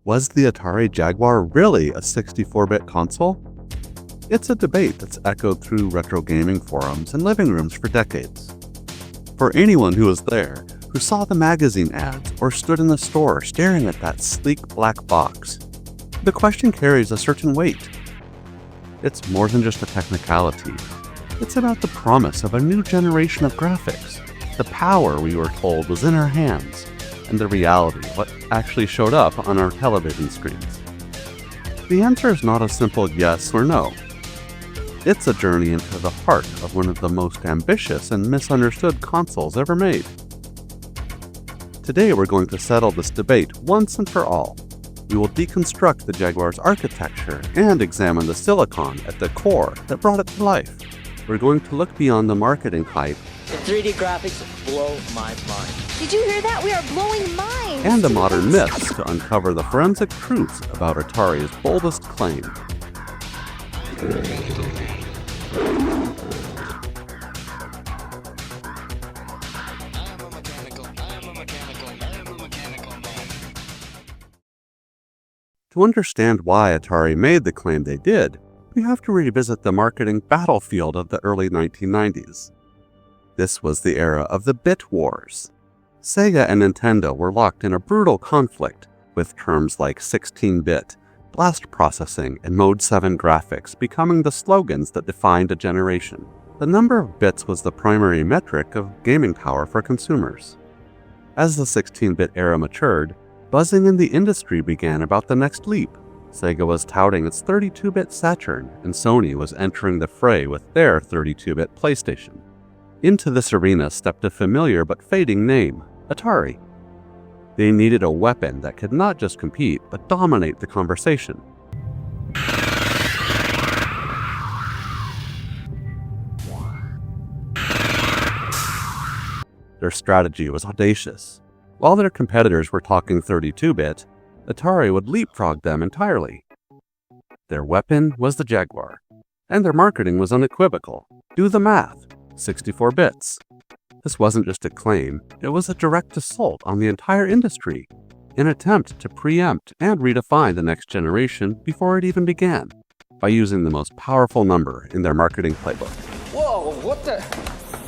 Was the Atari Jaguar really a 64-bit console? It's a debate that's echoed through retro gaming forums and living rooms for decades. For anyone who was there, who saw the magazine ads or stood in the store staring at that sleek black box, the question carries a certain weight. It's more than just a technicality. It's about the promise of a new generation of graphics, the power we were told was in our hands, and the reality of what actually showed up on our television screens. The answer is not a simple yes or no. It's a journey into the heart of one of the most ambitious and misunderstood consoles ever made. Today we're going to settle this debate once and for all. We will deconstruct the Jaguar's architecture and examine the silicon at the core that brought it to life. We're going to look beyond the marketing hype. The 3D graphics blow my mind. Did you hear that? We are blowing minds! And the modern myths to uncover the forensic truths about Atari's boldest claim. To understand why Atari made the claim they did, we have to revisit the marketing battlefield of the early 1990s. This was the era of the bit wars. Sega and Nintendo were locked in a brutal conflict, with terms like 16-bit, blast processing, and Mode 7 graphics becoming the slogans that defined a generation. The number of bits was the primary metric of gaming power for consumers. As the 16-bit era matured, buzzing in the industry began about the next leap. Sega was touting its 32-bit Saturn, and Sony was entering the fray with their 32-bit PlayStation. Into this arena stepped a familiar but fading name, Atari. They needed a weapon that could not just compete, but dominate the conversation. Their strategy was audacious. While their competitors were talking 32-bit, Atari would leapfrog them entirely. Their weapon was the Jaguar, and their marketing was unequivocal. Do the math. 64 bits. This wasn't just a claim, it was a direct assault on the entire industry, an attempt to preempt and redefine the next generation before it even began, by using the most powerful number in their marketing playbook. Whoa, what the?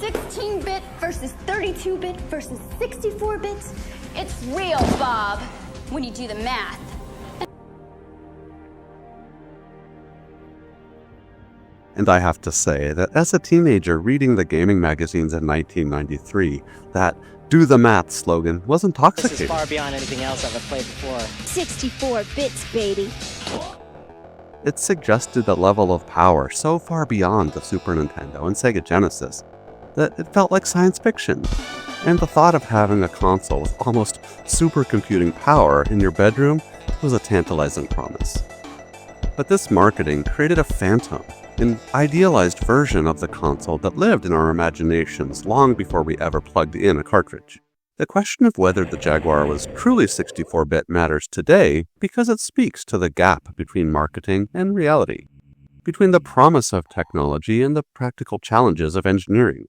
16-bit versus 32-bit versus 64 bits? It's real, Bob, when you do the math. And I have to say that as a teenager reading the gaming magazines in 1993, that "do the math" slogan was intoxicating. This is far beyond anything else I've played before. 64 bits, baby. It suggested a level of power so far beyond the Super Nintendo and Sega Genesis that it felt like science fiction. And the thought of having a console with almost supercomputing power in your bedroom was a tantalizing promise. But this marketing created a phantom, an idealized version of the console that lived in our imaginations long before we ever plugged in a cartridge. The question of whether the Jaguar was truly 64-bit matters today because it speaks to the gap between marketing and reality, between the promise of technology and the practical challenges of engineering.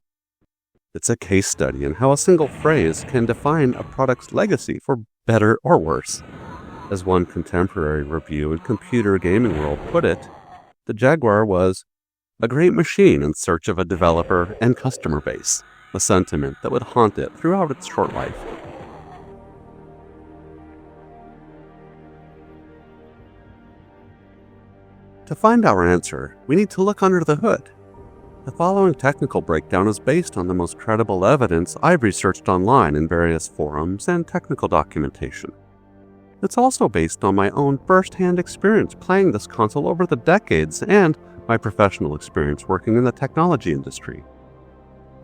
It's a case study in how a single phrase can define a product's legacy for better or worse. As one contemporary review in Computer Gaming World put it, the Jaguar was a great machine in search of a developer and customer base, a sentiment that would haunt it throughout its short life. To find our answer, we need to look under the hood. The following technical breakdown is based on the most credible evidence I've researched online in various forums and technical documentation. It's also based on my own first-hand experience playing this console over the decades and my professional experience working in the technology industry.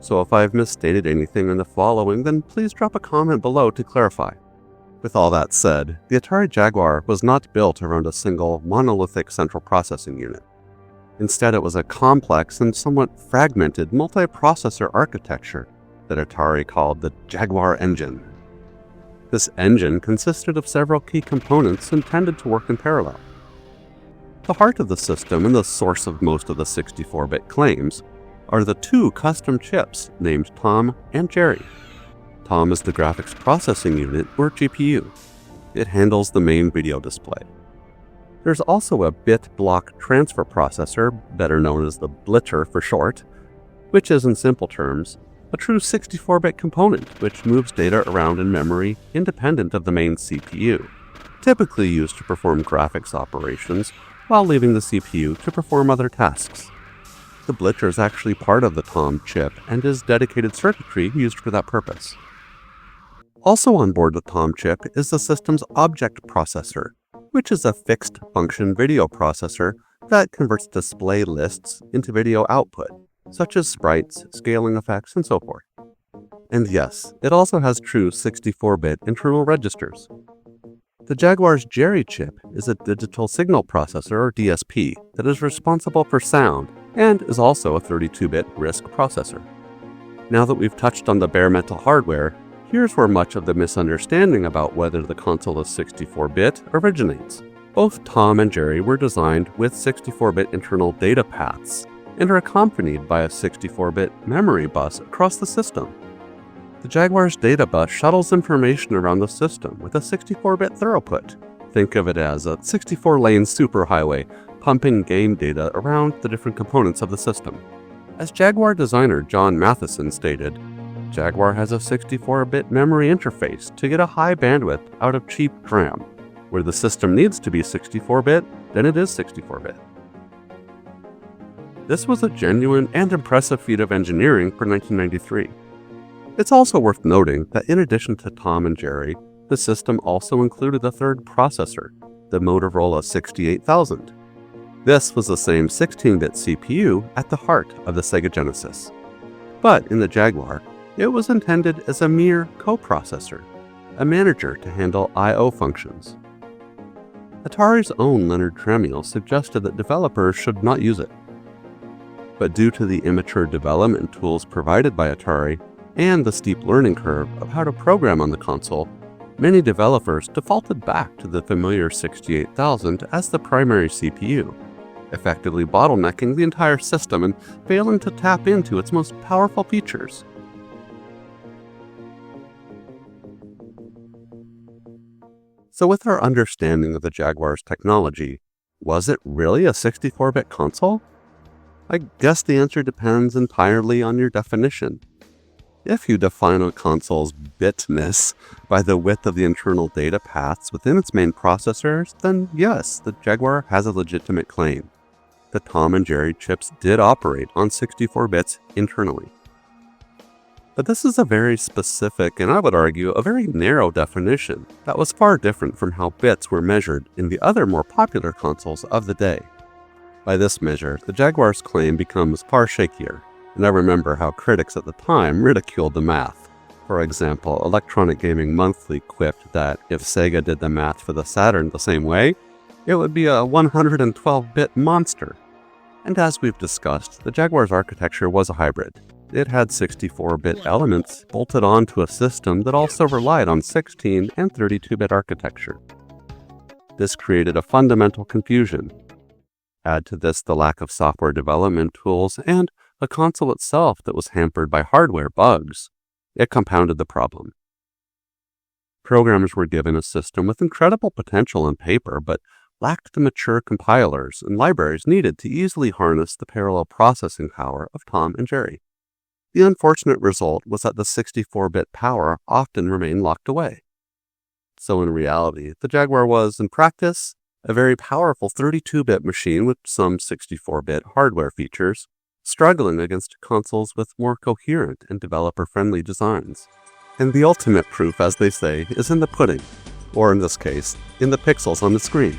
So if I've misstated anything in the following, then please drop a comment below to clarify. With all that said, the Atari Jaguar was not built around a single monolithic central processing unit. Instead, it was a complex and somewhat fragmented multi-processor architecture that Atari called the Jaguar engine. This engine consisted of several key components intended to work in parallel. The heart of the system and the source of most of the 64-bit claims are the two custom chips named Tom and Jerry. Tom is the graphics processing unit, or GPU. It handles the main video display. There's also a bit block transfer processor, better known as the blitter for short, which is, in simple terms, a true 64-bit component which moves data around in memory independent of the main CPU, typically used to perform graphics operations while leaving the CPU to perform other tasks. The blitter is actually part of the TOM chip and is dedicated circuitry used for that purpose. Also on board the TOM chip is the system's object processor, which is a fixed-function video processor that converts display lists into video output, such as sprites, scaling effects, and so forth. And yes, it also has true 64-bit internal registers. The Jaguar's Jerry chip is a digital signal processor, or DSP, that is responsible for sound and is also a 32-bit RISC processor. Now that we've touched on the bare metal hardware, here's where much of the misunderstanding about whether the console is 64-bit originates. Both Tom and Jerry were designed with 64-bit internal data paths and are accompanied by a 64-bit memory bus across the system. The Jaguar's data bus shuttles information around the system with a 64-bit throughput. Think of it as a 64-lane superhighway pumping game data around the different components of the system. As Jaguar designer John Matheson stated, Jaguar has a 64-bit memory interface to get a high bandwidth out of cheap RAM. Where the system needs to be 64-bit, then it is 64-bit. This was a genuine and impressive feat of engineering for 1993. It's also worth noting that in addition to Tom and Jerry, the system also included a third processor, the Motorola 68000. This was the same 16-bit CPU at the heart of the Sega Genesis. But in the Jaguar, it was intended as a mere coprocessor, a manager to handle I/O functions. Atari's own Leonard Tramiel suggested that developers should not use it. But due to the immature development tools provided by Atari and the steep learning curve of how to program on the console, many developers defaulted back to the familiar 68000 as the primary CPU, effectively bottlenecking the entire system and failing to tap into its most powerful features. So with our understanding of the Jaguar's technology, was it really a 64-bit console? I guess the answer depends entirely on your definition. If you define a console's bitness by the width of the internal data paths within its main processors, then yes, the Jaguar has a legitimate claim. The Tom and Jerry chips did operate on 64 bits internally. But this is a very specific, and I would argue, a very narrow definition that was far different from how bits were measured in the other more popular consoles of the day. By this measure, the Jaguar's claim becomes far shakier, and I remember how critics at the time ridiculed the math. For example, Electronic Gaming Monthly quipped that if Sega did the math for the Saturn the same way, it would be a 112-bit monster. And as we've discussed, the Jaguar's architecture was a hybrid. It had 64-bit elements bolted onto a system that also relied on 16 and 32-bit architecture. This created a fundamental confusion. Add to this the lack of software development tools and a console itself that was hampered by hardware bugs. It compounded the problem. Programmers were given a system with incredible potential on paper, but lacked the mature compilers and libraries needed to easily harness the parallel processing power of Tom and Jerry. The unfortunate result was that the 64-bit power often remained locked away. So in reality, the Jaguar was, in practice, a very powerful 32-bit machine with some 64-bit hardware features, struggling against consoles with more coherent and developer-friendly designs. And the ultimate proof, as they say, is in the pudding, or in this case, in the pixels on the screen.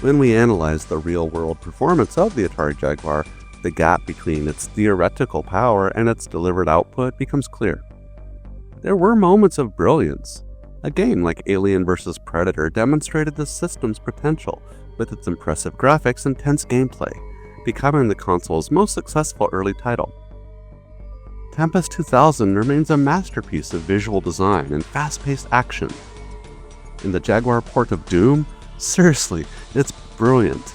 When we analyze the real-world performance of the Atari Jaguar, the gap between its theoretical power and its delivered output becomes clear. There were moments of brilliance. A game like Alien vs. Predator demonstrated the system's potential with its impressive graphics and tense gameplay, becoming the console's most successful early title. Tempest 2000 remains a masterpiece of visual design and fast-paced action. In the Jaguar port of Doom, seriously, it's brilliant.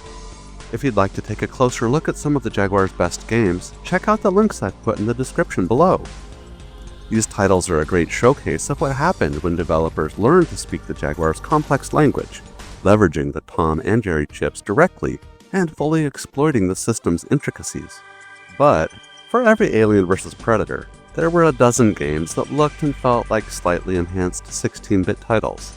If you'd like to take a closer look at some of the Jaguar's best games, check out the links I've put in the description below. These titles are a great showcase of what happened when developers learned to speak the Jaguar's complex language, leveraging the Tom and Jerry chips directly and fully exploiting the system's intricacies. But for every Alien vs. Predator, there were a dozen games that looked and felt like slightly enhanced 16-bit titles.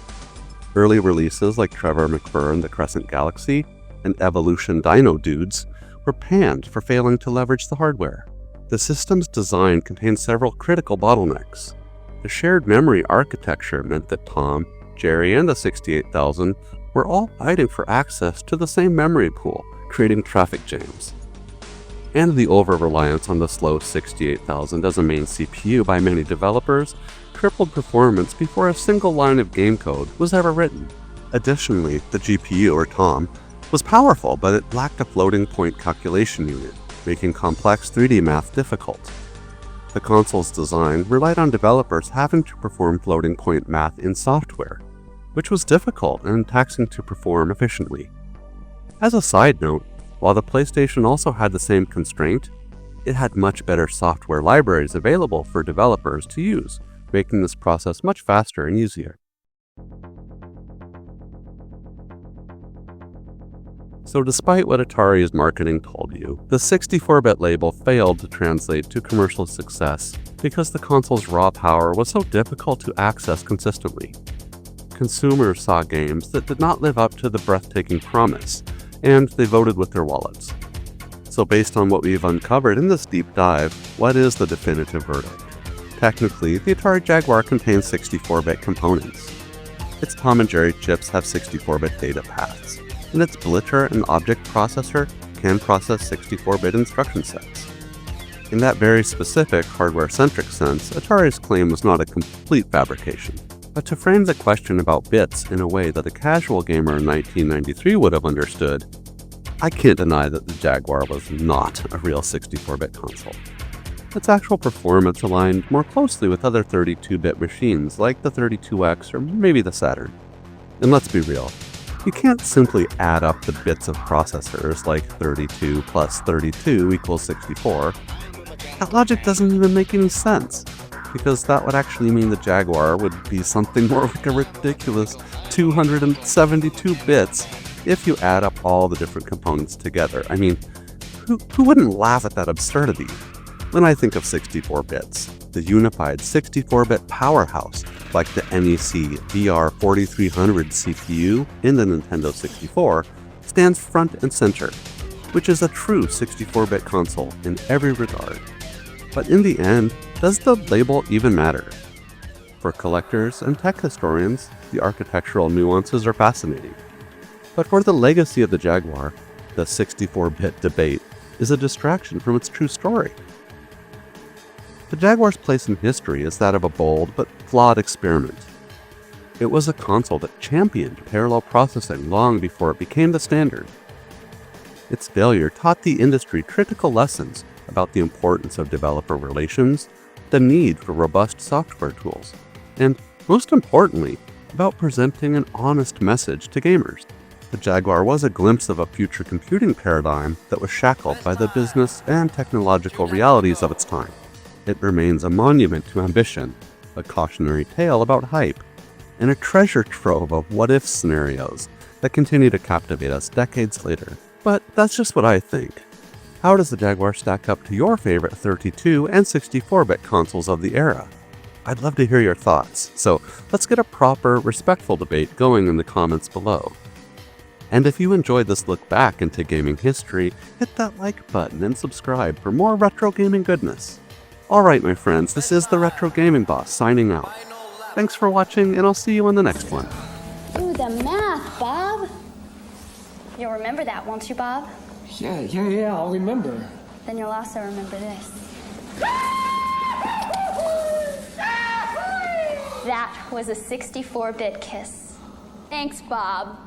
Early releases like Trevor McFur and the Crescent Galaxy and Evolution Dino Dudes were panned for failing to leverage the hardware. The system's design contained several critical bottlenecks. The shared memory architecture meant that Tom, Jerry, and the 68,000 were all fighting for access to the same memory pool, creating traffic jams. And the over-reliance on the slow 68,000 as a main CPU by many developers crippled performance before a single line of game code was ever written. Additionally, the GPU, or TOM, was powerful, but it lacked a floating point calculation unit, making complex 3D math difficult. The console's design relied on developers having to perform floating point math in software, which was difficult and taxing to perform efficiently. As a side note, while the PlayStation also had the same constraint, it had much better software libraries available for developers to use, making this process much faster and easier. So despite what Atari's marketing told you, the 64-bit label failed to translate to commercial success because the console's raw power was so difficult to access consistently. Consumers saw games that did not live up to the breathtaking promise, and they voted with their wallets. So based on what we've uncovered in this deep dive, what is the definitive verdict? Technically, the Atari Jaguar contains 64-bit components. Its Tom and Jerry chips have 64-bit data paths, and its Blitter and object processor can process 64-bit instruction sets. In that very specific hardware-centric sense, Atari's claim was not a complete fabrication. But to frame the question about bits in a way that a casual gamer in 1993 would have understood, I can't deny that the Jaguar was not a real 64-bit console. Its actual performance aligned more closely with other 32-bit machines like the 32X or maybe the Saturn. And let's be real, you can't simply add up the bits of processors like 32 plus 32 equals 64. That logic doesn't even make any sense, because that would actually mean the Jaguar would be something more like a ridiculous 272 bits if you add up all the different components together. I mean, who wouldn't laugh at that absurdity? When I think of 64 bits, the unified 64-bit powerhouse like the NEC VR4300 CPU in the Nintendo 64 stands front and center, which is a true 64-bit console in every regard. But in the end, does the label even matter? For collectors and tech historians, the architectural nuances are fascinating. But for the legacy of the Jaguar, the 64-bit debate is a distraction from its true story. The Jaguar's place in history is that of a bold but flawed experiment. It was a console that championed parallel processing long before it became the standard. Its failure taught the industry critical lessons about the importance of developer relations, the need for robust software tools, and, most importantly, about presenting an honest message to gamers. The Jaguar was a glimpse of a future computing paradigm that was shackled by the business and technological realities of its time. It remains a monument to ambition, a cautionary tale about hype, and a treasure trove of what-if scenarios that continue to captivate us decades later. But that's just what I think. How does the Jaguar stack up to your favorite 32 and 64-bit consoles of the era? I'd love to hear your thoughts, so let's get a proper, respectful debate going in the comments below. And if you enjoyed this look back into gaming history, hit that like button and subscribe for more retro gaming goodness. Alright my friends, this is the Retro Gaming Boss signing out. Thanks for watching, and I'll see you on the next one. Ooh, the math, Bob. You'll remember that, won't you, Bob? Yeah, I'll remember. Then you'll also remember this. That was a 64-bit kiss. Thanks, Bob.